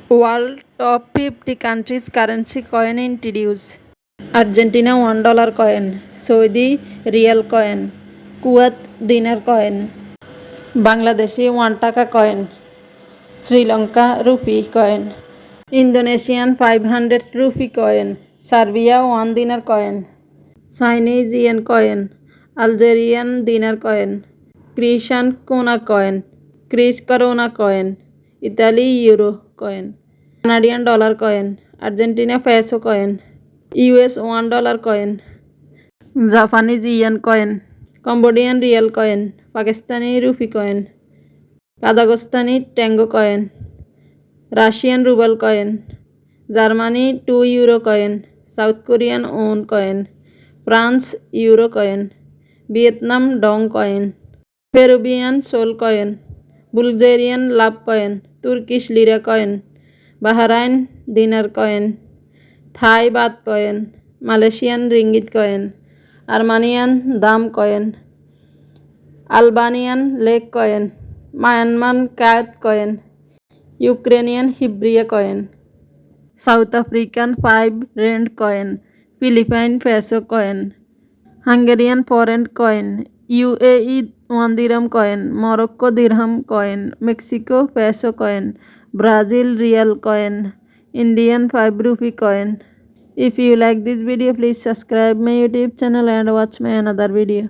World top 50 countries currency coin introduced. Argentina $1 coin, Saudi Riyal coin, Kuwait dinar coin, Bangladeshi 1 taka coin, Sri Lanka rupee coin, Indonesian 500 rupee coin, Serbia 1 dinar coin, Chinese yen coin, Algerian dinar coin, Croatian kuna coin, Greece corona coin, Italy euro coin, Canadian dollar coin, Argentina peso coin, US $1 coin, Japanese yen coin, Cambodian real coin, Pakistani rupee coin, Kazakhstani tango coin, Russian ruble coin, Germany 2 euro coin, South Korean won coin, France euro coin, Vietnam dong coin, Peruvian sol coin, Bulgarian lav coin, Turkish lira coin, Bahrain dinar coin, Thai baht coin, Malaysian ringgit coin, Armenian dam coin, Albanian lek coin, Myanmar kyat coin, Ukrainian hryvnia coin, South African 5 rand coin, Philippine peso coin, Hungarian forint coin, UAE 1 dirham coin, Morocco dirham coin, Mexico peso coin, Brazil real coin, Indian 5 rupee coin. If you like this video, please subscribe my YouTube channel and watch my another video.